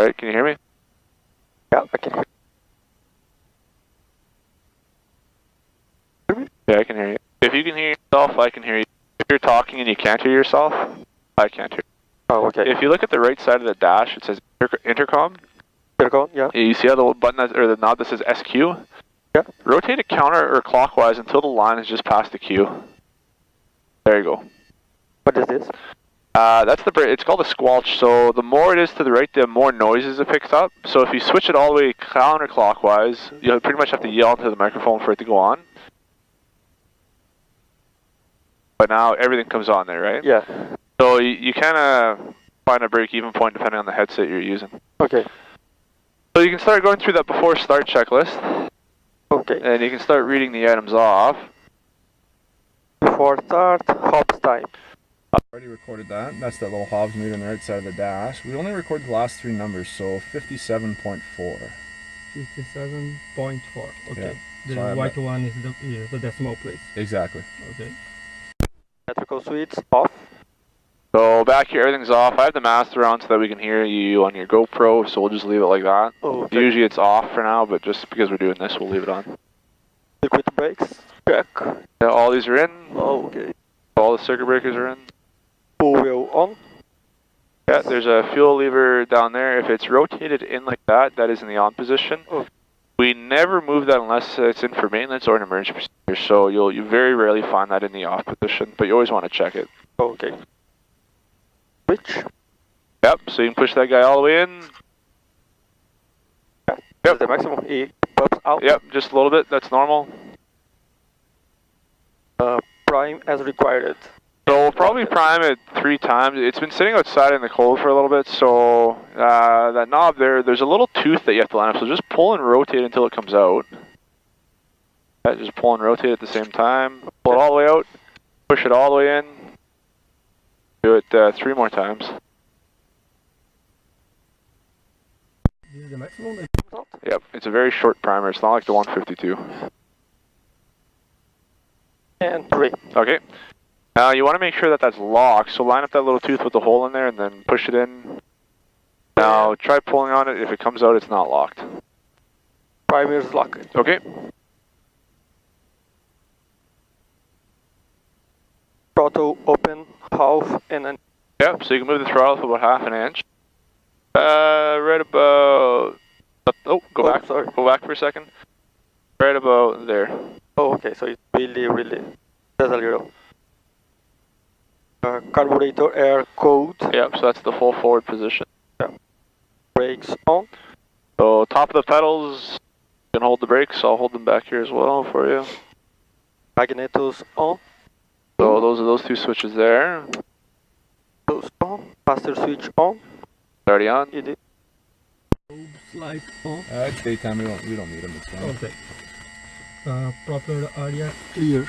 Alright, can you hear me? Yeah, I can hear you. Yeah, I can hear you. If you can hear yourself, I can hear you. If you're talking and you can't hear yourself, I can't hear you. Oh, okay. If you look at the right side of the dash, it says intercom. Intercom, yeah. You see how the button that, or the knob that says SQ? Yeah. Rotate it counter or clockwise until the line is just past the Q. There you go. What is this? That's it's called a squelch, so the more it is to the right, the more noises it picks up. So if you switch it all the way counterclockwise, you pretty much have to yell into the microphone for it to go on. But now everything comes on there, right? Yeah. So you kind of find a break-even point depending on the headset you're using. Okay. So you can start going through that before start checklist. Okay. And you can start reading the items off. Before start, hops time. I've already recorded that. That's that little Harv meter on the right side of the dash. We only record the last three numbers, so 57.4. 57.4. Okay. Yeah. The white one is the decimal place. Exactly. Okay. Electrical switch off. So back here, everything's off. I have the master on so that we can hear you on your GoPro, so we'll just leave it like that. Oh, okay. Usually it's off for now, but just because we're doing this, we'll leave it on. Liquid brakes. Check. Yeah, all these are in. Oh, okay. All the circuit breakers are in. Full wheel on. Yeah, there's a fuel lever down there. If it's rotated in like that, that is in the on position. Oh. We never move that unless it's in for maintenance or an emergency procedure, so you very rarely find that in the off position, but you always want to check it. Oh, okay. Switch. Yep, so you can push that guy all the way in. Yeah. Yep. The maximum. It pops out. Yep, just a little bit, that's normal. Prime as required. So we'll probably prime it 3 times. It's been sitting outside in the cold for a little bit, so that knob there's a little tooth that you have to line up, so just pull and rotate until it comes out. Yeah, just pull and rotate at the same time. Pull it all the way out, push it all the way in. Do it 3 more times. This is the maximum. Yep, it's a very short primer. It's not like the 152. And 3. Okay. Now you want to make sure that that's locked, so line up that little tooth with the hole in there and then push it in. Now try pulling on it. If it comes out, it's not locked. Prime is locked. Okay. Throttle open, half, and then. Yep, so you can move the throttle for about 1/2 inch. Right about... Oh, go back. Sorry. Go back for a second. Right about there. Oh, okay, so it's really, there's a little. Carburetor air code. Yep, so that's the full forward position. Yeah. Brakes on. So top of the pedals, you can hold the brakes. I'll hold them back here as well for you. Magnetos on. So those are those 2 switches there. Those on. Master switch on. Already on? It is. Light on. It's daytime, we don't need them, it's fine. Okay. Proper area clear.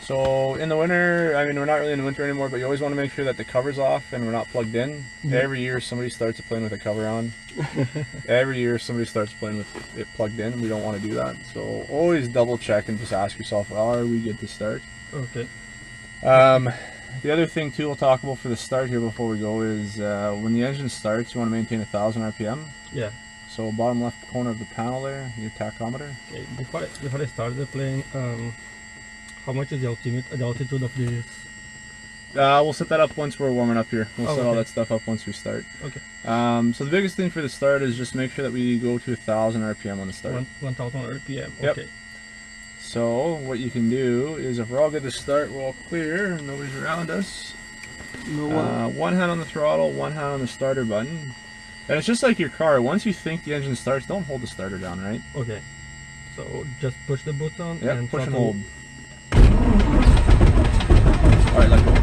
So in the winter, I mean we're not really in the winter anymore, but you always want to make sure that the cover's off and we're not plugged in. Every year somebody starts playing with the cover on. Every year somebody starts playing with it plugged in. We don't want to do that. So always double check and just ask yourself, are we good to start? Okay. The other thing too we'll talk about for the start here before we go is when the engine starts, you want to maintain 1,000 RPM. Yeah. So bottom left corner of the panel there, your tachometer. Okay. Before I start the plane, how much is the altitude of this? We'll set that up once we're warming up here. We'll set all okay. that stuff up once we start. Okay. So the biggest thing for the start is just make sure that we go to 1,000 RPM on the start. 1,000 RPM. Yep. Okay. So what you can do is if we're all good to start, we're all clear and nobody's around us. No one. One hand on the throttle, one hand on the starter button. And it's just like your car. Once you think the engine starts, don't hold the starter down, right? Okay. So just push the button and push and throttle. hold. Alright, let go.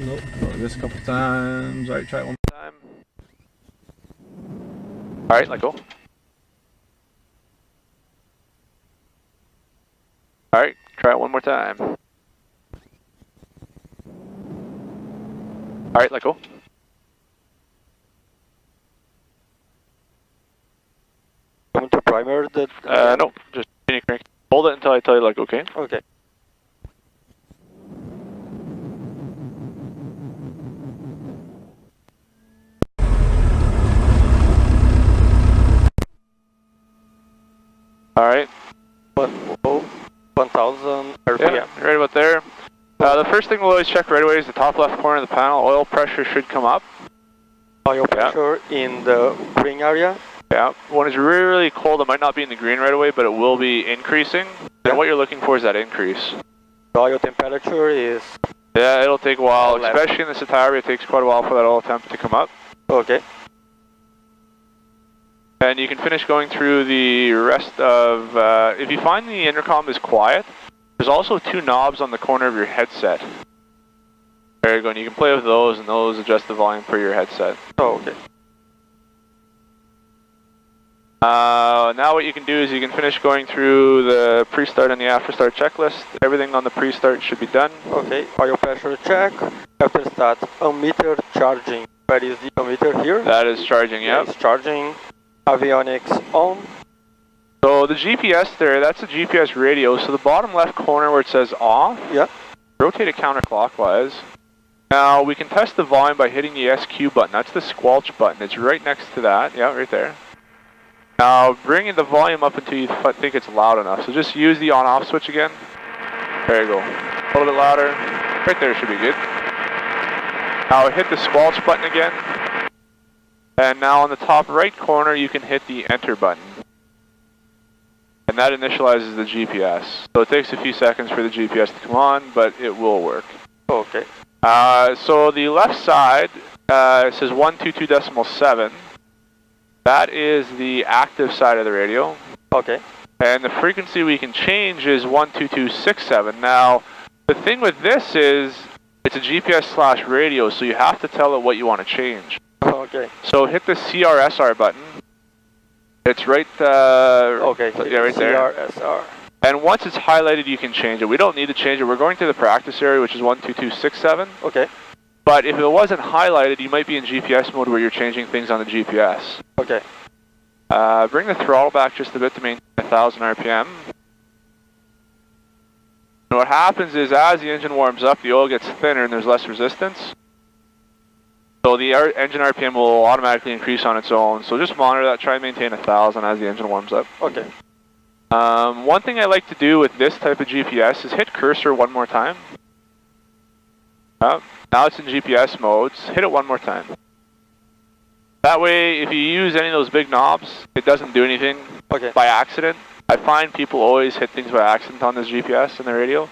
Nope. Throw this a couple times. Alright, try it one more time. Alright, let go. Alright, try it one more time. Alright, let go. Going to primer the. No, just crank. Hold it until I tell you like okay. Okay. Alright. 1000 RPM. Yeah, right about there. The first thing we'll always check right away is the top left corner of the panel. Oil pressure should come up. Oil pressure in the green area. Yeah, when it's really, really cold, it might not be in the green right away, but it will be increasing. And what you're looking for is that increase. The oil temperature is... Yeah, it'll take a while, especially in the Citabria. It takes quite a while for that oil temp to come up. Okay. And you can finish going through the rest of... if you find the intercom is quiet, there's also 2 knobs on the corner of your headset. There you go, and you can play with those, and those adjust the volume for your headset. Oh, okay. Now what you can do is you can finish going through the pre-start and the after-start checklist. Everything on the pre-start should be done. Okay, oil pressure check. After start, ammeter charging. Where is the ammeter here? That is charging, yeah. It's charging. Avionics on. So the GPS there, that's a GPS radio. So the bottom left corner where it says off, yeah. Rotate it counterclockwise. Now we can test the volume by hitting the SQ button. That's the squelch button. It's right next to that. Yeah, right there. Now bring the volume up until you think it's loud enough. So just use the on-off switch again. There you go. A little bit louder. Right there should be good. Now hit the squelch button again. And now on the top right corner you can hit the enter button. And that initializes the GPS. So it takes a few seconds for the GPS to come on, but it will work. Okay. So the left side says 122.7. That is the active side of the radio. Okay. And the frequency we can change is 122.67. Now, the thing with this is it's a GPS / radio, so you have to tell it what you want to change. Okay. So hit the CRSR button. It's right, okay, yeah, right there. CRSR. And once it's highlighted, you can change it. We don't need to change it. We're going to the practice area, which is 122.67. Okay. But if it wasn't highlighted, you might be in GPS mode where you're changing things on the GPS. Okay. Bring the throttle back just a bit to maintain 1000 RPM. And what happens is as the engine warms up, the oil gets thinner and there's less resistance. So the engine RPM will automatically increase on its own. So just monitor that, try and maintain 1000 as the engine warms up. Okay. One thing I like to do with this type of GPS is hit cursor one more time. Now it's in GPS modes. Hit it one more time. That way, if you use any of those big knobs, it doesn't do anything by accident. I find people always hit things by accident on this GPS and the radio.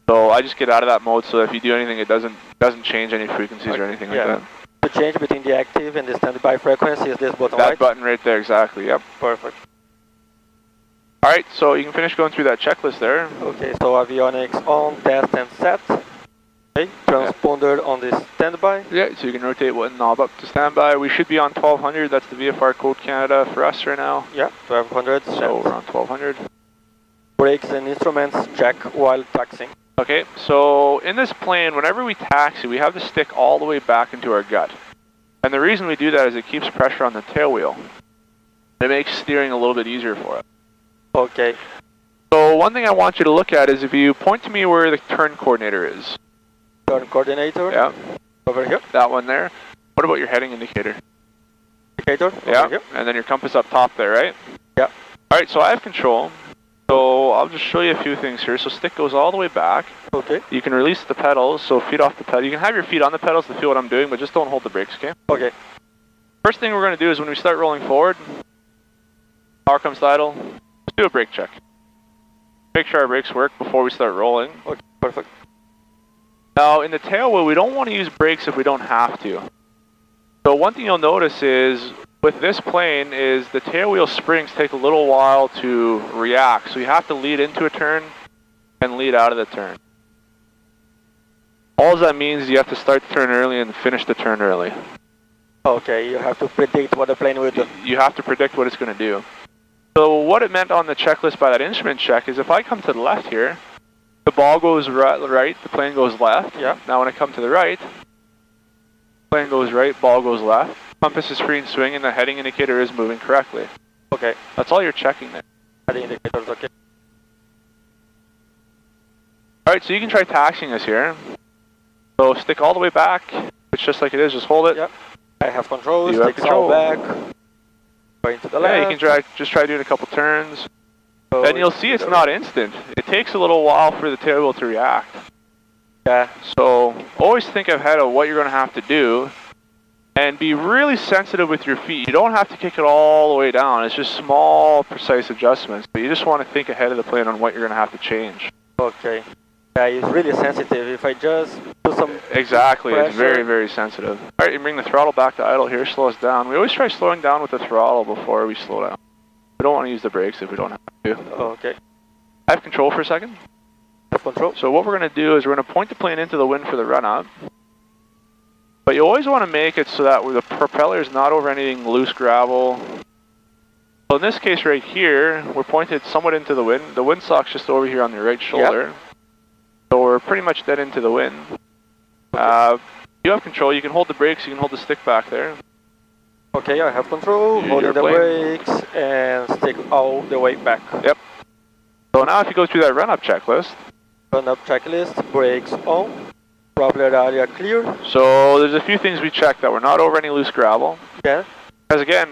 So I just get out of that mode so if you do anything, it doesn't change any frequencies or anything like that. The change between the active and the standby frequency is this button, that button right there, exactly, yep. Perfect. Alright, so you can finish going through that checklist there. Okay, so avionics on, test and set. Okay, transponder on the standby. Yeah, so you can rotate one knob up to standby. We should be on 1200, that's the VFR code Canada for us right now. Yeah, 1200. So we're on 1200. Brakes and instruments check while taxiing. Okay, so in this plane, whenever we taxi, we have to stick all the way back into our gut. And the reason we do that is it keeps pressure on the tail wheel. It makes steering a little bit easier for us. Okay. So one thing I want you to look at is if you point to me where the turn coordinator is. Turn coordinator? Yeah. Over here? That one there. What about your heading indicator? Indicator? Yeah, over here? and then your compass up top there, right? Yeah. Alright, so I have control. So I'll just show you a few things here. So stick goes all the way back. Okay. You can release the pedals, so feet off the pedal. You can have your feet on the pedals to feel what I'm doing, but just don't hold the brakes, okay? Okay. First thing we're going to do is when we start rolling forward, power comes to idle, let's do a brake check. Make sure our brakes work before we start rolling. Okay, perfect. Now in the tail wheel, we don't want to use brakes if we don't have to. So one thing you'll notice is, with this plane, is the tail wheel springs take a little while to react. So you have to lead into a turn and lead out of the turn. All that means is you have to start the turn early and finish the turn early. Okay, you have to predict what the plane will do. You have to predict what it's going to do. So what it meant on the checklist by that instrument check is if I come to the left here, the ball goes right, the plane goes left. Yeah. Now when I come to the right, plane goes right, ball goes left. Compass is free and swing, and the heading indicator is moving correctly. Okay. That's all you're checking there. Heading indicators, okay. Alright, so you can try taxiing us here. So stick all the way back. It's just like it is, just hold it. Yep. I have control, You have sticks control. all back. Going to the left. Yeah, you can just try doing a couple turns. So And you'll see it's not instant. It takes a little while for the tail wheel to react. Yeah. So always think ahead of what you're going to have to do and be really sensitive with your feet. You don't have to kick it all the way down. It's just small, precise adjustments. But you just want to think ahead of the plane on what you're going to have to change. Okay. Yeah, it's really sensitive. If I just do some Exactly, pressure. It's very, very sensitive. All right, you bring the throttle back to idle here, slow us down. We always try slowing down with the throttle before we slow down. We don't want to use the brakes if we don't have to. Okay. I have control for a second. Have control. So what we're going to do is we're going to point the plane into the wind for the run-up. But you always want to make it so that the propeller is not over anything loose gravel. So in this case right here, we're pointed somewhat into the wind. The windsock's just over here on the right shoulder. Yep. So we're pretty much dead into the wind. You have control. You can hold the brakes. You can hold the stick back there. Okay, I have control. Holding the brakes and stick all the way back. Yep. So now if you go through that run-up checklist. Run-up checklist, brakes on, propeller area clear. So there's a few things we check that we're not over any loose gravel. Yeah. Because again,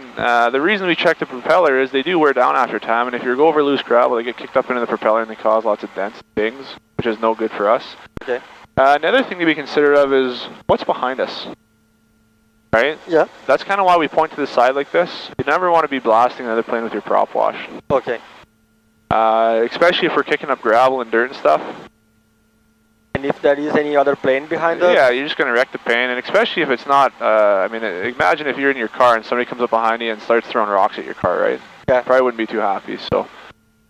the reason we check the propeller is they do wear down after time, and if you go over loose gravel, they get kicked up into the propeller and they cause lots of dents and dings, which is no good for us. Okay. Another thing to be considerate of is what's behind us. Right? Yeah. That's kind of why we point to the side like this. You never want to be blasting another plane with your prop wash. Okay. Especially if we're kicking up gravel and dirt and stuff. And if there is any other plane behind us? Yeah, you're just going to wreck the plane, and especially if it's not, I mean, imagine if you're in your car and somebody comes up behind you and starts throwing rocks at your car, right? Yeah. Probably wouldn't be too happy, so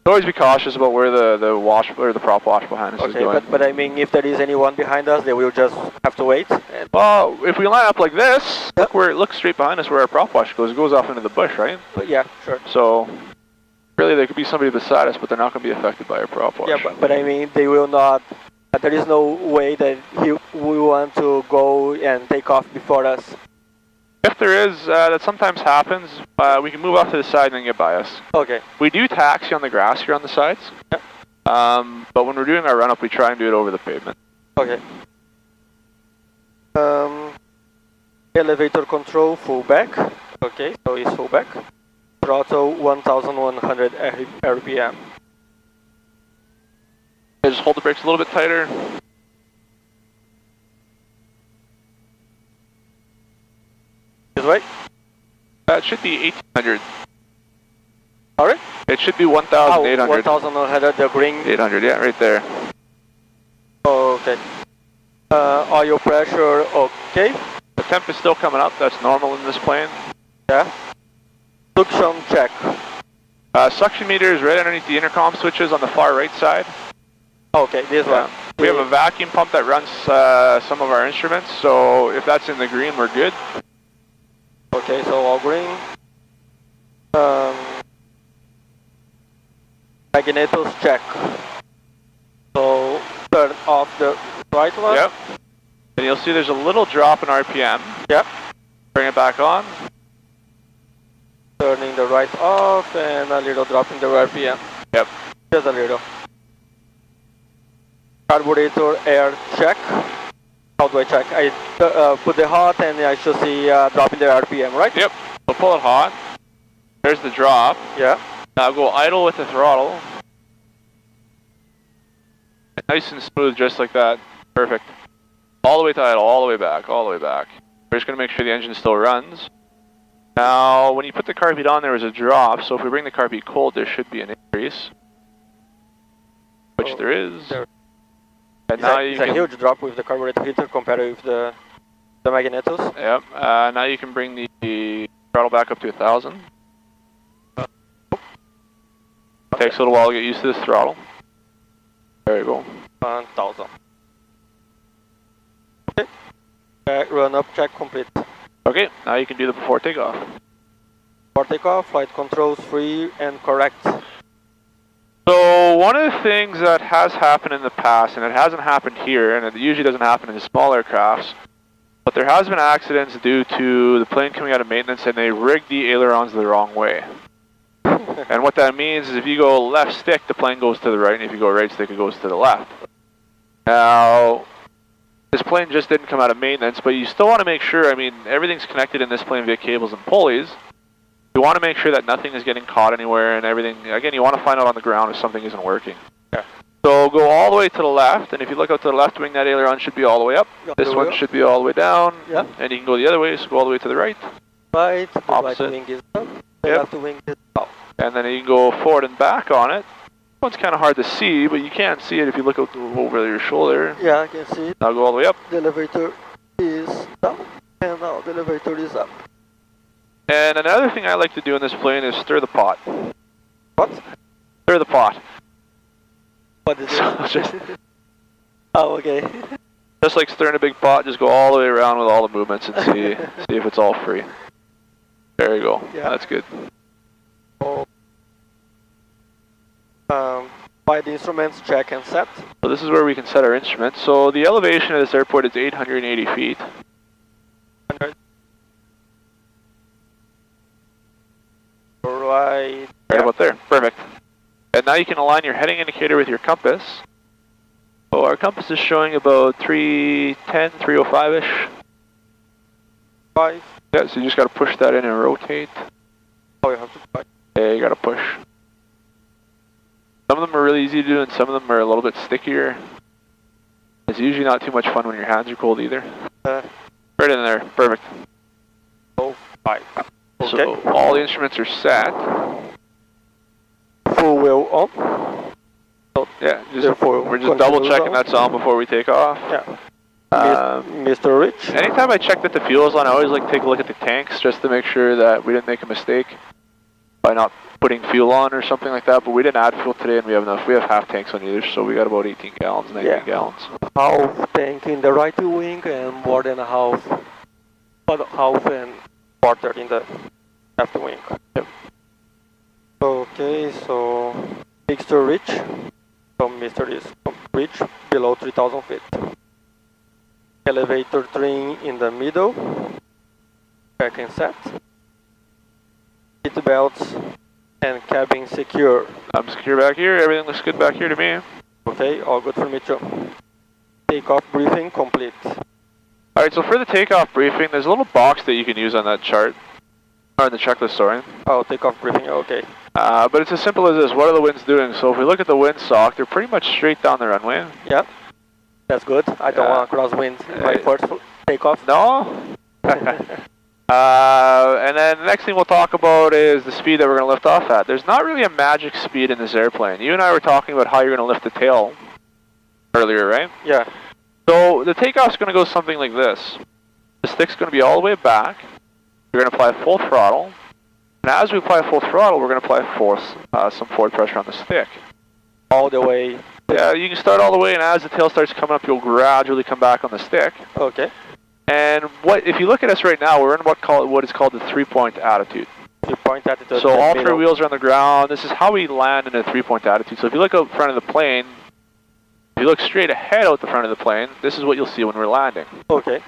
always be cautious about where the wash or the prop wash behind us is going. Okay, but I mean, if there is anyone behind us, they will just have to wait? Well, if we line up like this, look straight behind us where our prop wash goes. It goes off into the bush, right? Yeah, sure. So really, there could be somebody beside us, but they're not going to be affected by our prop wash. Yeah, but I mean, they will not. There is no way that we want to go and take off before us. If there is, that sometimes happens. We can move off to the side and then get by us. Okay. We do taxi on the grass here on the sides. Yeah. But when we're doing our run-up, we try and do it over the pavement. Okay. Elevator control full back. Okay, so it's full back. Throttle 1100 RPM. Just hold the brakes a little bit tighter. This way? It should be 1800. Alright? It should be 1800. 1100, the green. 800, yeah, right there. Okay. Oil pressure, okay. The temp is still coming up, that's normal in this plane. Yeah. Suction check. Suction meter is right underneath the intercom switches on the far right side. Okay, this one. We have a vacuum pump that runs some of our instruments, so if that's in the green, we're good. Okay, so all green. Magnetos check. So turn off the right one. Yep. And you'll see there's a little drop in RPM. Yep. Bring it back on. Turning the right off and a little drop in the RPM. Yep. Just a little. Carburetor air check. How do I check? I put the hot and I should see a drop in the RPM, right? Yep. So pull it hot. There's the drop. Yeah. Now go idle with the throttle. Nice and smooth, just like that. Perfect. All the way to idle, all the way back, all the way back. We're just going to make sure the engine still runs. Now, when you put the carpet on, there was a drop, so if we bring the carpet cold, there should be an increase. Which there is. And now it's a huge drop with the carburetor heater compared with the magnetos. Yep. Now you can bring the throttle back up to 1000. Takes a little while to get used to this throttle. There you go. 1000. Okay. Run up check complete. Okay, now you can do the before takeoff. Before takeoff, flight controls free and correct. So one of the things that has happened in the past, and it hasn't happened here, and it usually doesn't happen in smaller crafts, but there has been accidents due to the plane coming out of maintenance and they rigged the ailerons the wrong way. And what that means is if you go left stick, the plane goes to the right, and if you go right stick, it goes to the left. Now, this plane just didn't come out of maintenance, but you still want to make sure, I mean, everything's connected in this plane via cables and pulleys. You want to make sure that nothing is getting caught anywhere and everything. Again, you want to find out on the ground if something isn't working. Yeah. So go all the way to the left, and if you look out to the left wing, that aileron should be all the way up. This one should be all the way down. Yeah. And you can go the other way, so go all the way to the right. Right, the Opposite. right wing is up, the Yep. left wing is out. And then you can go forward and back on it. This one's kind of hard to see, but you can see it if you look out over your shoulder. Yeah, I can see it. Now go all the way up. The elevator is down, and now the elevator is up. And another thing I like to do in this plane is stir the pot. What? Stir the pot. What is So it? just, Oh, okay. just like stirring a big pot, just go all the way around with all the movements and see if it's all free. There you go. Yeah. That's good. By the instruments, check and set. So this is where we can set our instruments. So the elevation of this airport is 880 feet. Right. Right about there. Perfect. And now you can align your heading indicator with your compass. So our compass is showing about 310, 305-ish. 5. Yeah, so you just got to push that in and rotate. Oh, you have to try. Yeah, you got to push. Some of them are really easy to do, and some of them are a little bit stickier. It's usually not too much fun when your hands are cold either. Right in there. Perfect. 5. Okay. So all the instruments are set. Full wheel on. So, yeah, Therefore, we're just double checking that's on before we take off. Yeah. Mr. Rich. Anytime I check that the fuel is on, I always like to take a look at the tanks just to make sure that we didn't make a mistake by not putting fuel on or something like that. But we didn't add fuel today, and we have enough. We have half tanks on either, so we got about 18 gallons, 19 gallons. Half tank in the right wing and more than a half, but half and quarter in the left wing. Yep. Okay, so Mr. Rich. So Mr. is Rich below 3,000 feet. Elevator train in the middle. Check and set. Seat belts and cabin secure. I'm secure back here. Everything looks good back here to me. Okay, all good for me too. Takeoff briefing complete. Alright, so for the takeoff briefing, there's a little box that you can use on that chart. Or in the checklist, sorry. Oh, takeoff briefing, okay. But it's as simple as this. What are the winds doing? So if we look at the windsock, they're pretty much straight down the runway. Yep. That's good. I don't want to cross wind my first takeoff. No? And then the next thing we'll talk about is the speed that we're going to lift off at. There's not really a magic speed in this airplane. You and I were talking about how you're going to lift the tail earlier, right? Yeah. So the takeoff's going to go something like this. The stick's going to be all the way back. You're going to apply full throttle. And as we apply full throttle, we're going to apply some forward pressure on the stick. All the way. Yeah, you can start all the way, and as the tail starts coming up, you'll gradually come back on the stick. Okay. And if you look at us right now, we're in what is called the three-point attitude. 3-point attitude. So all three wheels are on the ground. This is how we land in a three-point attitude. So if you look out front of the plane, if you look straight ahead out the front of the plane, this is what you'll see when we're landing. Okay.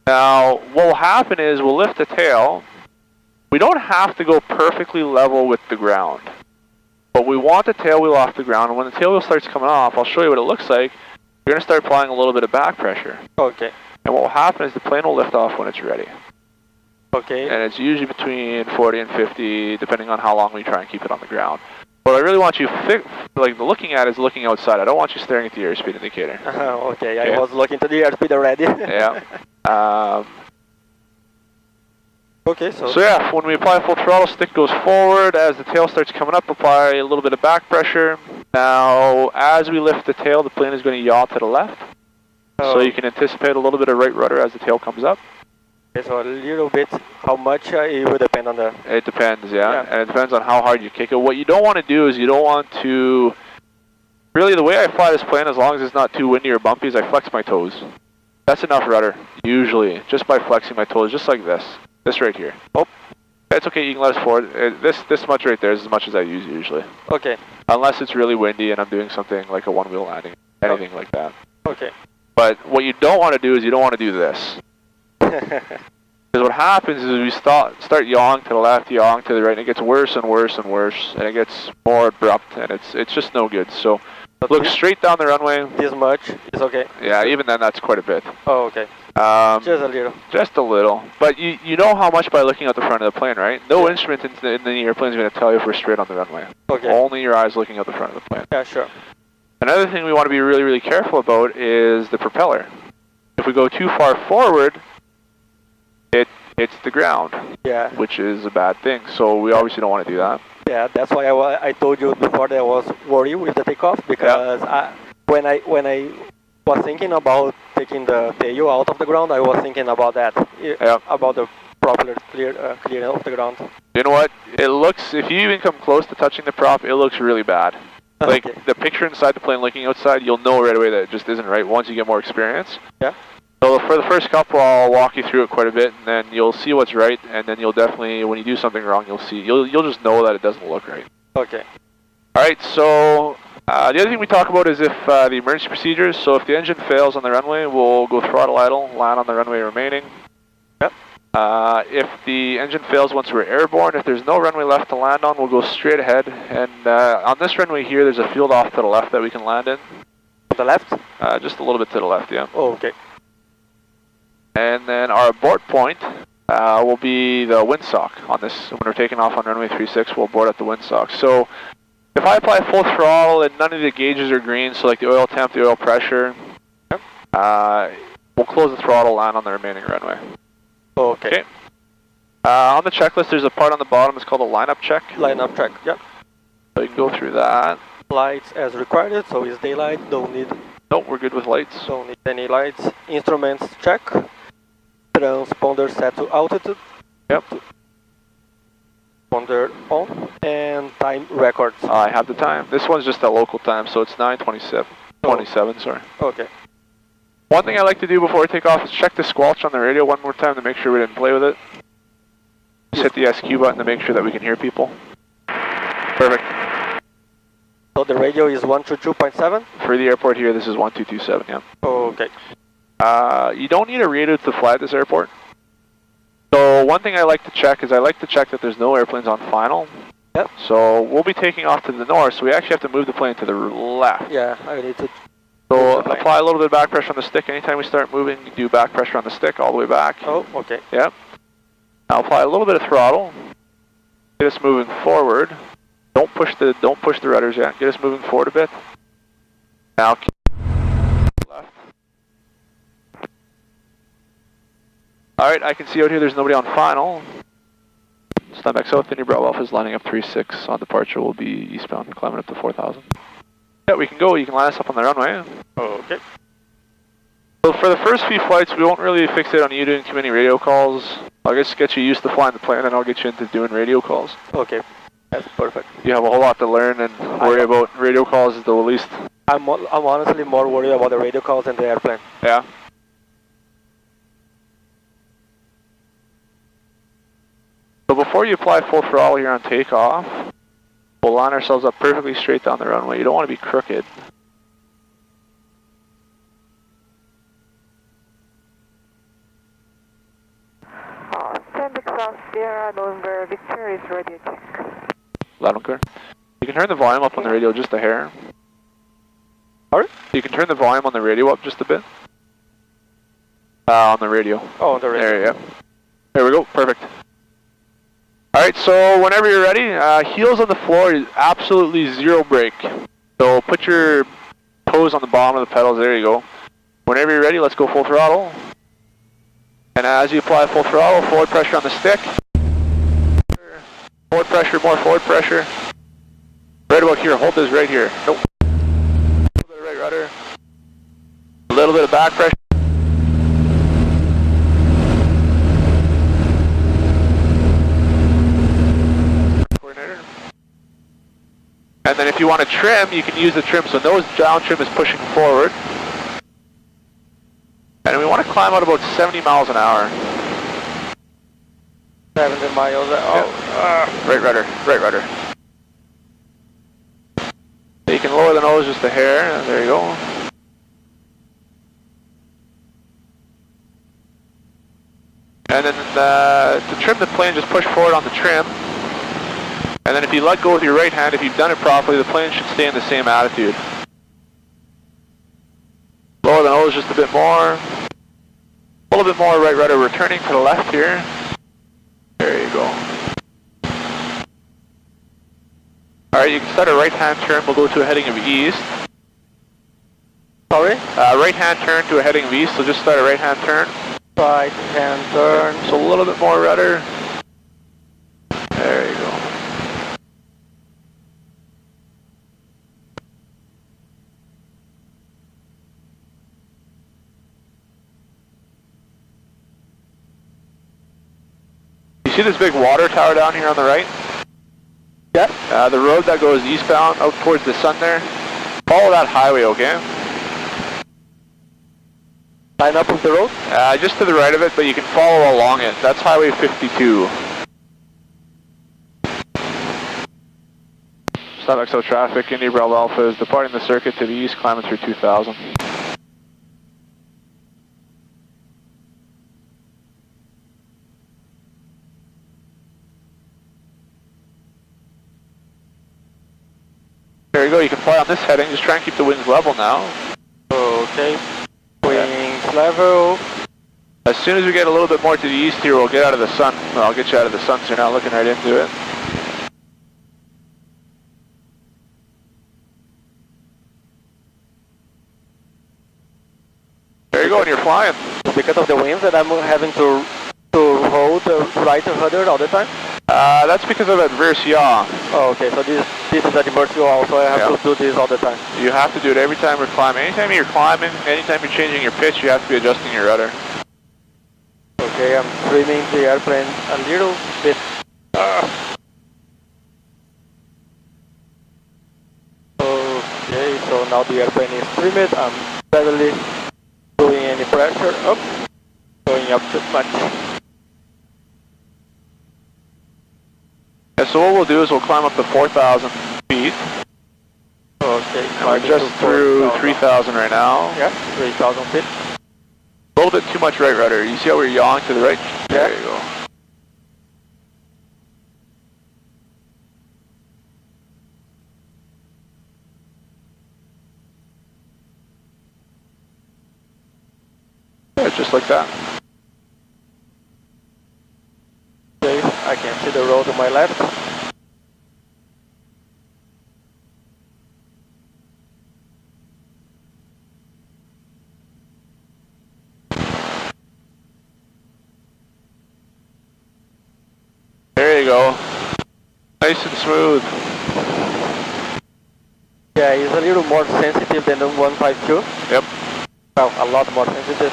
Now, what will happen is we'll lift the tail. We don't have to go perfectly level with the ground, but we want the tail wheel off the ground. And when the tail wheel starts coming off, I'll show you what it looks like. You're going to start applying a little bit of back pressure. Okay. And what will happen is the plane will lift off when it's ready. Okay. And it's usually between 40 and 50, depending on how long we try and keep it on the ground. What I really want you looking at is looking outside. I don't want you staring at the airspeed indicator. Okay, I was looking to the airspeed already. Yeah. Okay, so yeah, when we apply full throttle, stick goes forward. As the tail starts coming up, apply a little bit of back pressure. Now, as we lift the tail, the plane is going to yaw to the left. So you can anticipate a little bit of right rudder as the tail comes up. Okay, so a little bit, how much it will depend on the... It depends, yeah. And it depends on how hard you kick it. What you don't want to do is you don't want to... Really, the way I fly this plane, as long as it's not too windy or bumpy, is I flex my toes. That's enough rudder, usually, just by flexing my toes, just like this. This right here. Oh, it's okay, you can let us forward. This much right there is as much as I use usually. Okay. Unless it's really windy and I'm doing something like a one-wheel landing, anything like that. Okay. But what you don't want to do is you don't want to do this. Because what happens is we start yawing to the left, yawing to the right, and it gets worse and worse and worse, and it gets more abrupt, and it's just no good. So But Look straight down the runway. This much is okay? Yeah, even then that's quite a bit. Oh, okay. Just a little. Just a little. But you know how much by looking at the front of the plane, right? No instrument in the airplane is going to tell you if we're straight on the runway. Okay. Only your eyes looking at the front of the plane. Yeah, sure. Another thing we want to be really, really careful about is the propeller. If we go too far forward, it hits the ground. Yeah. Which is a bad thing. So we obviously don't want to do that. Yeah, that's why I told you before that I was worried with the takeoff, because when I was thinking about taking the tail out of the ground, I was thinking about that, about the propeller clear off the ground. You know what? It looks, if you even come close to touching the prop, it looks really bad. Like the picture inside the plane looking outside, you'll know right away that it just isn't right once you get more experience. Yeah. So for the first couple, I'll walk you through it quite a bit, and then you'll see what's right, and then you'll definitely, when you do something wrong, you'll just know that it doesn't look right. Okay. All right. So the other thing we talk about is if the emergency procedures. So if the engine fails on the runway, we'll go throttle idle, land on the runway remaining. Yep. If the engine fails once we're airborne, if there's no runway left to land on, we'll go straight ahead. And on this runway here, there's a field off to the left that we can land in. To the left? Just a little bit to the left, yeah. Oh, okay. And then our abort point will be the windsock on this. When we're taking off on runway 36, we'll board at the windsock. So if I apply full throttle and none of the gauges are green, so like the oil temp, the oil pressure, we'll close the throttle, land on the remaining runway. Okay. On the checklist, there's a part on the bottom. It's called a lineup check. Lineup check, yep. So you can go through that. Lights as required, so it's daylight, don't need... Nope, we're good with lights. Don't need any lights. Instruments check. Transponder set to altitude. Yep. Transponder on. And time records. I have the time. This one's just a local time, so it's 9:27. 27, sorry. Okay. One thing I like to do before we take off is check the squelch on the radio one more time to make sure we didn't play with it. Just hit the SQ button to make sure that we can hear people. Perfect. So the radio is 122.7? For the airport here, this is 1227, yeah. Okay. You don't need a radio to fly at this airport. So one thing I like to check is I like to check that there's no airplanes on final. Yep. So we'll be taking off to the north, so we actually have to move the plane to the left. Yeah, I need to... So apply a little bit of back pressure on the stick. Anytime we start moving, you do back pressure on the stick all the way back. Oh, okay. Yep. Now apply a little bit of throttle. Get us moving forward. Don't push the rudders yet. Get us moving forward a bit. Now keep left. Alright, I can see out here there's nobody on final. Steinbach South, Indy Bravo Alpha is lining up 36 on departure. We'll be eastbound, climbing up to 4,000. Yeah, we can go. You can line us up on the runway. Okay. So for the first few flights, we won't really fixate on you doing too many radio calls. I'll just get you used to flying the plane, and I'll get you into doing radio calls. Okay, that's perfect. You have a whole lot to learn and worry about. Radio calls is the least. I'm honestly more worried about the radio calls than the airplane. Yeah. So before you apply full throttle here on takeoff, we'll line ourselves up perfectly straight down the runway. You don't want to be crooked. Steinbach South Sierra November Victoria is radio check. Loud and clear. You can turn the volume up on the radio just a hair. Alright. You can turn the volume on the radio up just a bit. On the radio. Oh, on the radio. There you go. There we go. Perfect. Alright, so whenever you're ready, heels on the floor is absolutely zero brake. So put your toes on the bottom of the pedals, there you go. Whenever you're ready, let's go full throttle. And as you apply full throttle, forward pressure on the stick. Forward pressure, more forward pressure. Right about here, hold this right here. Nope. A little bit of right rudder. A little bit of back pressure. And then if you want to trim, you can use the trim. So nose down trim is pushing forward. And we want to climb out about 70 miles an hour. 70 miles an hour. Yeah. Right rudder, right rudder. So you can lower the nose just a hair, and there you go. And then to trim the plane, just push forward on the trim. And then if you let go with your right hand, if you've done it properly, the plane should stay in the same attitude. Lower the nose just a bit more. A little bit more right rudder, returning to the left here. There you go. Alright, you can start a right-hand turn. We'll go to a heading of east. Sorry? Right-hand turn to a heading of east, so just start a right-hand turn. Right-hand turn. So a little bit more rudder. There you go. You see this big water tower down here on the right? Yeah. The road that goes eastbound out towards the sun there. Follow that highway, okay? Line up with the road? Just to the right of it, but you can follow along it. That's Highway 52. Steinbach South traffic, Indy Bravo Alpha is departing the circuit to the east, climbing through 2000. There you go, you can fly on this heading, just try and keep the wings level now. Okay. Wings level. As soon as we get a little bit more to the east here, we'll get out of the sun. Well, I'll get you out of the sun so you're not looking right into it. There you go, and you're flying. Because of the winds that I'm having to hold the right rudder all the time? That's because of adverse yaw. Oh, okay, so this is adverse yaw, so I have to do this all the time. You have to do it every time we're climbing. Anytime you're climbing, anytime you're changing your pitch, you have to be adjusting your rudder. Okay, I'm trimming the airplane a little bit. Okay, so now the airplane is trimmed. I'm barely doing any pressure up, going up too much. Yeah, so what we'll do is we'll climb up to 4,000 feet. Okay, and we're just through 3,000 right now. Yeah, 3,000 feet. A little bit too much right rudder. You see how we're yawing to the right? Yeah. There you go. Yeah, just like that. Okay, I can see the road on my left. There you go. Nice and smooth. Yeah, it's a little more sensitive than the 152. Yep. Well, a lot more sensitive.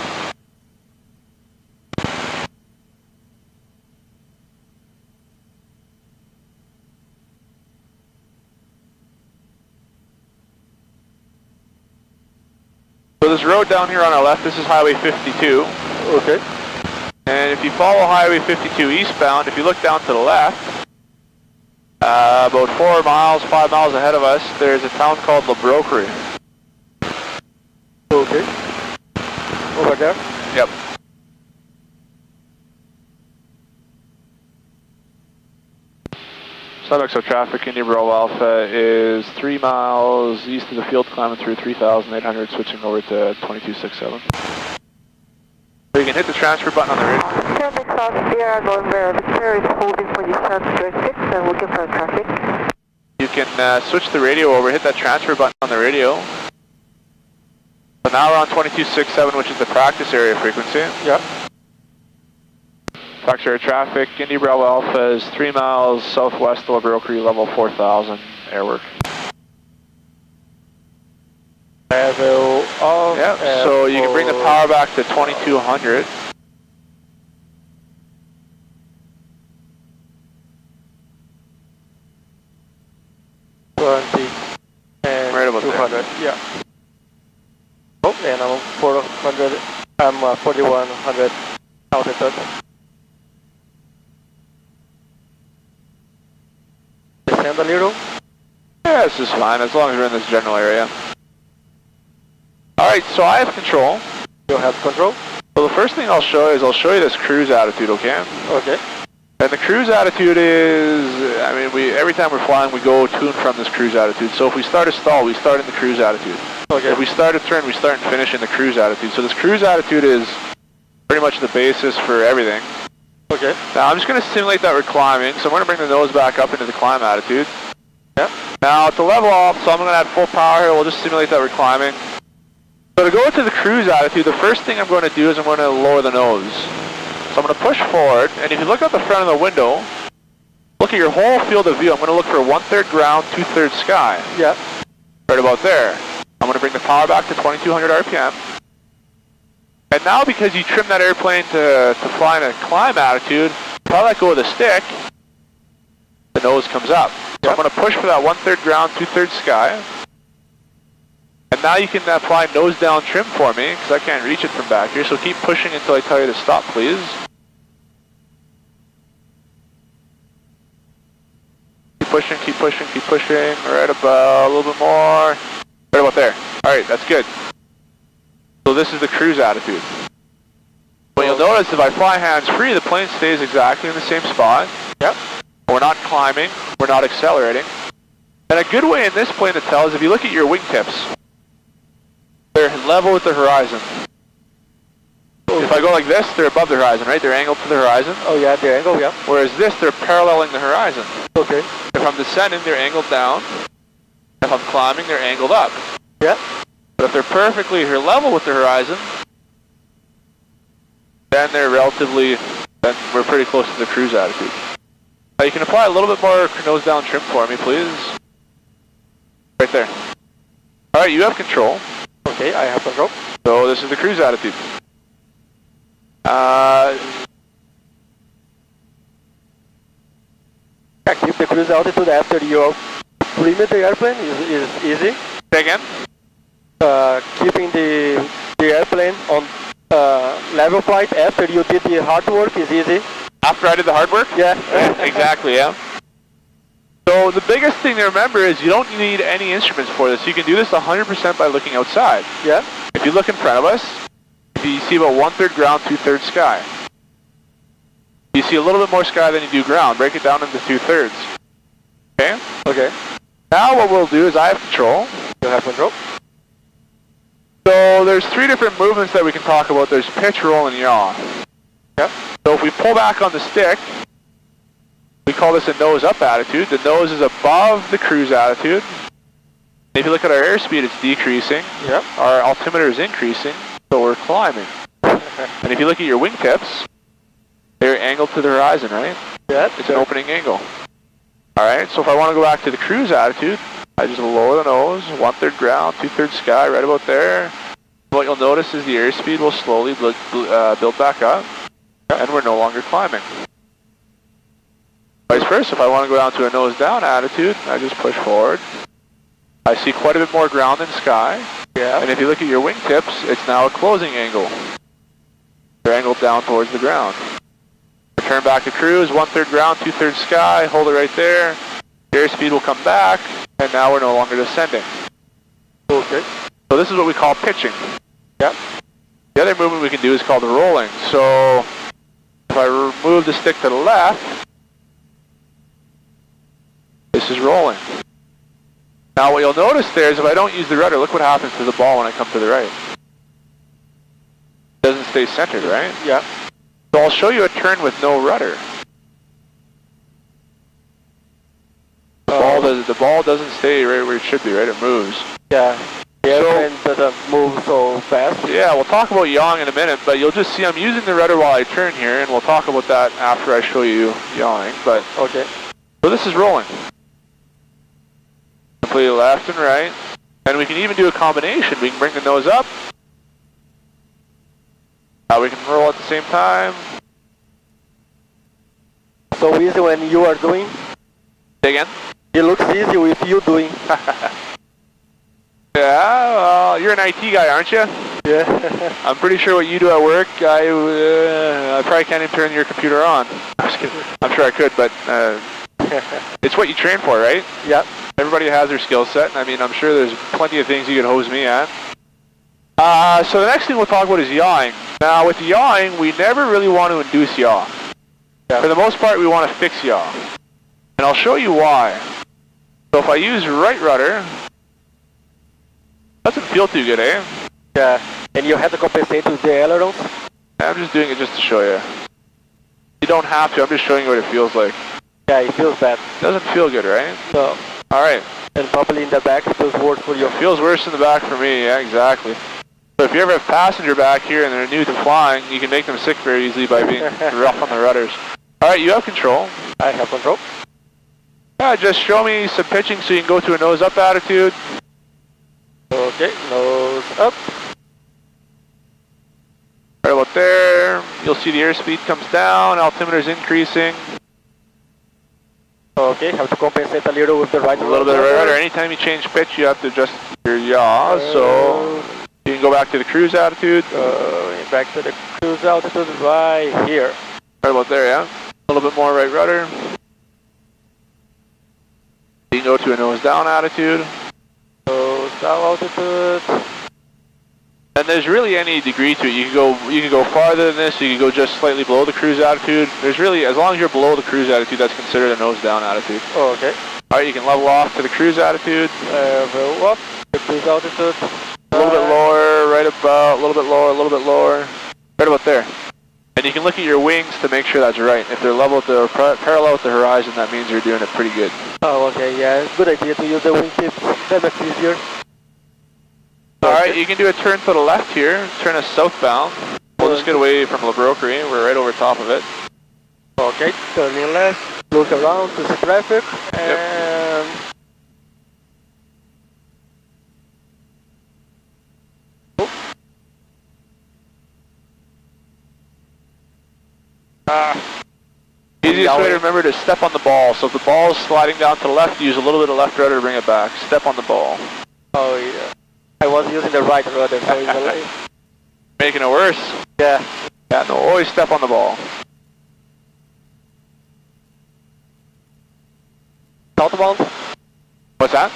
So this road down here on our left, this is Highway 52. Okay. And if you follow Highway 52 eastbound, if you look down to the left, about 4 miles, 5 miles ahead of us, there's a town called La Broquerie. Okay. Over there? Yep. Steinbach South traffic, Indy Bravo Alpha is 3 miles east of the field, climbing through 3,800, switching over to 2267. So you can hit the transfer button on the radio. Steinbach South Sierra, November Victoria is holding for descent square 6 and looking for traffic. You can switch the radio over, hit that transfer button on the radio. So now we're on 2267, which is the practice area frequency. Yeah. Fox Air traffic, Indy Bravo Alpha is 3 miles southwest of La Broquerie, level 4,000, airwork. Level of... Yeah, so you can bring the power back to 2200. And right about 200, there. yeah. Oh, and I'm 400, I'm 4100 altitude. Descend a little. Yeah, this is fine, as long as we're in this general area. Alright, so I have control. You have control? So the first thing I'll show you is I'll show you this cruise attitude, okay? Okay. And the cruise attitude is, I mean, every time we're flying, we go to and from this cruise attitude. So if we start a stall, we start in the cruise attitude. If we start a turn, we start and finish in the cruise attitude. So this cruise attitude is pretty much the basis for everything. Okay. Now I'm just going to simulate that we're climbing, so I'm going to bring the nose back up into the climb attitude. Yep. Now to level off, so I'm going to add full power here, we'll just simulate that we're climbing. So to go into the cruise attitude, the first thing I'm going to do is I'm going to lower the nose. So I'm going to push forward, and if you look out the front of the window, look at your whole field of view. I'm going to look for 1/3 ground, 2/3 sky. Yep. Right about there. I'm going to bring the power back to 2200 RPM. And now because you trim that airplane to fly in a climb attitude, if I let go of the stick, the nose comes up. So I'm going to push for that 1/3 ground, 2/3 sky. And now you can apply nose down trim for me, because I can't reach it from back here. So keep pushing until I tell you to stop, please. Keep pushing, keep pushing, keep pushing. Right about, a little bit more. Right about there. Alright, that's good. So this is the cruise attitude. But you'll notice if I fly hands free, the plane stays exactly in the same spot. Yep. We're not climbing, we're not accelerating. And a good way in this plane to tell is if you look at your wingtips, they're level with the horizon. If I go like this, they're above the horizon, right? They're angled to the horizon. Oh yeah, the angle, yeah. Whereas this, they're paralleling the horizon. Okay. If I'm descending, they're angled down. If I'm climbing, they're angled up. Yeah. But if they're perfectly level with the horizon, then then we're pretty close to the cruise attitude. Now you can apply a little bit more nose down trim for me, please. Right there. Alright, you have control. Okay, I have control. So this is the cruise attitude. Keep the cruise altitude after you pre-made the airplane is easy. Say again? Keeping the airplane on level flight after you did the hard work is easy. After I did the hard work? Yeah. Exactly, yeah. So the biggest thing to remember is you don't need any instruments for this. You can do this 100% by looking outside. Yeah. If you look in front of us, you see about 1/3 ground, 2/3 sky. You see a little bit more sky than you do ground. Break it down into 2/3. Okay? Okay. Now what we'll do is I have control. You have control. So there's 3 different movements that we can talk about. There's pitch, roll, and yaw. Yep. So if we pull back on the stick, we call this a nose up attitude. The nose is above the cruise attitude. If you look at our airspeed, it's decreasing. Yep. Our altimeter is increasing, so we're climbing. And if you look at your wingtips, they're angled to the horizon, right? Yeah. It's an opening angle. Alright, so if I want to go back to the cruise attitude, I just lower the nose, 1/3 ground, 2/3 sky, right about there. What you'll notice is the airspeed will slowly build back up, and we're no longer climbing. Vice versa, if I want to go down to a nose down attitude, I just push forward. I see quite a bit more ground than sky. Yeah. And if you look at your wingtips, it's now a closing angle. They're angled down towards the ground. Return back to cruise, 1/3 ground, 2/3 sky, hold it right there. The airspeed will come back, and now we're no longer descending. Okay. So this is what we call pitching. Yep. The other movement we can do is called rolling. So if I move the stick to the left, this is rolling. Now what you'll notice there is if I don't use the rudder, look what happens to the ball when I come to the right. It doesn't stay centered, right? Yeah. So I'll show you a turn with no rudder. The ball doesn't stay right where it should be, right? It moves. Yeah. The airplane doesn't move so fast. Yeah, we'll talk about yawing in a minute, but you'll just see I'm using the rudder while I turn here, and we'll talk about that after I show you yawing. But okay. So this is rolling. Completely left and right. And we can even do a combination. We can bring the nose up. We can roll at the same time. So easy when you are doing? Say again? It looks easy with you doing. Yeah, well, you're an IT guy, aren't you? Yeah. I'm pretty sure what you do at work, I probably can't even turn your computer on. I'm just kidding. I'm sure I could, but it's what you train for, right? Yep. Everybody has their skill set. I mean, I'm sure there's plenty of things you can hose me at. So the next thing we'll talk about is yawing. Now, with yawing, we never really want to induce yaw. Yep. For the most part, we want to fix yaw. And I'll show you why. So if I use right rudder, Doesn't feel too good, eh? Yeah, and you have to compensate with the ailerons? I'm just doing it just to show you. You don't have to, I'm just showing you what it feels like. Yeah, it feels bad. Doesn't feel good, right? No. Alright. And probably in the back it feels worse for you. It feels worse in the back for me, yeah, exactly. So if you ever have passenger back here and they're new to flying, you can make them sick very easily by being rough on the rudders. Alright, you have control. I have control. Just show me some pitching so you can go to a nose up attitude. Okay, nose up. Right about there. You'll see the airspeed comes down, altimeter's increasing. Okay, have to compensate a little with the right A little bit of rudder. Anytime you change pitch, you have to adjust your yaw. So you can go back to the cruise attitude. Back to the cruise altitude right here. Right about there, yeah. A little bit more right rudder. You can go to a nose down attitude. Nose down altitude. And there's really any degree to it. You can go farther than this. You can go just slightly below the cruise attitude. There's really, as long as you're below the cruise attitude, that's considered a nose down attitude. Oh, okay. All right, you can level off to the cruise attitude. Level up. The cruise altitude. A little bit lower, right about. A little bit lower, a little bit lower. Right about there. And you can look at your wings to make sure that's right. If they're level with the parallel with the horizon, that means you're doing it pretty good. Oh, okay. Yeah, good idea to use the wing tips. That makes it easier. Alright, you can do a turn to the left here, turn us southbound. We'll just get away from La Broquerie, we're right over top of it. Okay, turning left, look around to see traffic, and... Easiest way to remember to step on the ball. So if the ball is sliding down to the left, use a little bit of left rudder to bring it back. Step on the ball. Oh yeah. I was using the right rudder, so it's making it worse. Yeah. Yeah, no, always step on the ball. Southbound? What's that?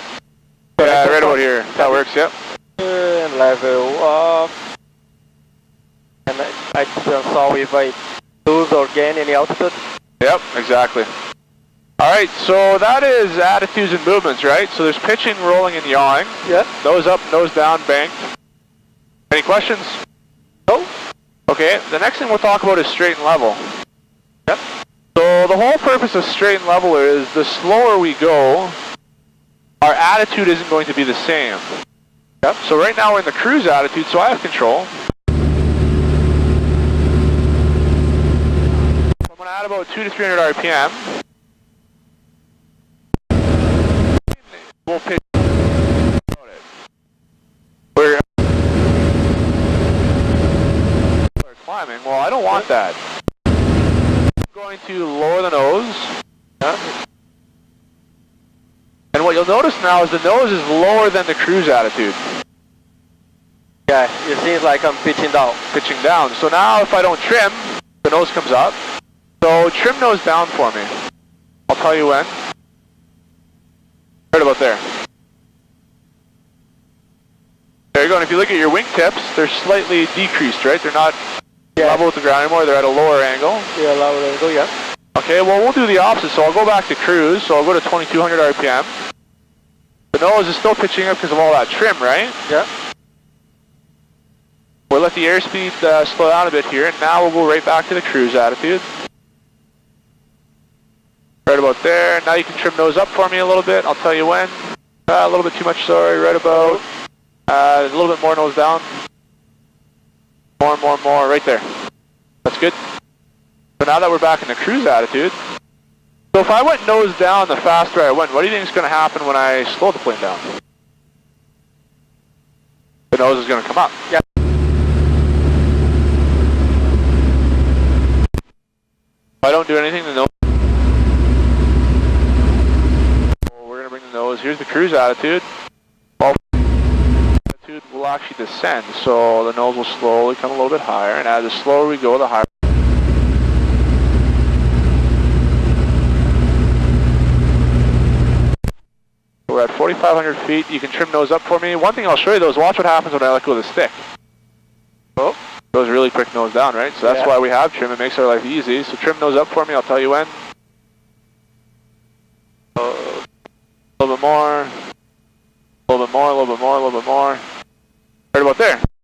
Yeah, right about here. That works, yep. And level up. And I just saw if I lose or gain any altitude. Yep, exactly. Alright, so that is attitudes and movements, right? So there's pitching, rolling, and yawing. Yeah. Nose up, nose down, banked. Any questions? No. Okay, the next thing we'll talk about is straight and level. Yep. So the whole purpose of straight and level is the slower we go, our attitude isn't going to be the same. Yep. So right now we're in the cruise attitude, so I have control. So I'm going to add about 200 to 300 RPM. We'll pitch. We're climbing. Well, I don't want that. I'm going to lower the nose. Yeah. And what you'll notice now is the nose is lower than the cruise attitude. Yeah, it seems like I'm pitching down. Pitching down. So now if I don't trim, the nose comes up. So trim nose down for me. I'll tell you when. Right about there. There you go, and if you look at your wingtips, they're slightly decreased, right? They're not level with the ground anymore, they're at a lower angle. Yeah, lower angle, yeah. Okay, well we'll do the opposite, so I'll go back to cruise, so I'll go to 2200 RPM. The nose is still pitching up because of all that trim, right? Yeah. We'll let the airspeed slow down a bit here, and now we'll go right back to the cruise attitude. Right about there. Now you can trim nose up for me a little bit. I'll tell you when. A little bit too much, sorry. Right about. A little bit more nose down. More, right there. That's good. So now that we're back in the cruise attitude, so if I went nose down the faster I went, what do you think is going to happen when I slow the plane down? The nose is going to come up. Yeah. If I don't do anything, the nose. We're going to bring the nose. Here's the cruise attitude. Attitude will actually descend, so the nose will slowly come a little bit higher, and as the slower we go, the higher. We're at 4,500 feet. You can trim nose up for me. One thing I'll show you though is watch what happens when I let go of the stick. Oh, goes really quick nose down, right? So that's why we have trim. It makes our life easy. So trim nose up for me. I'll tell you when. A little bit more. A little bit more. A little bit more. A little bit more. Right about there.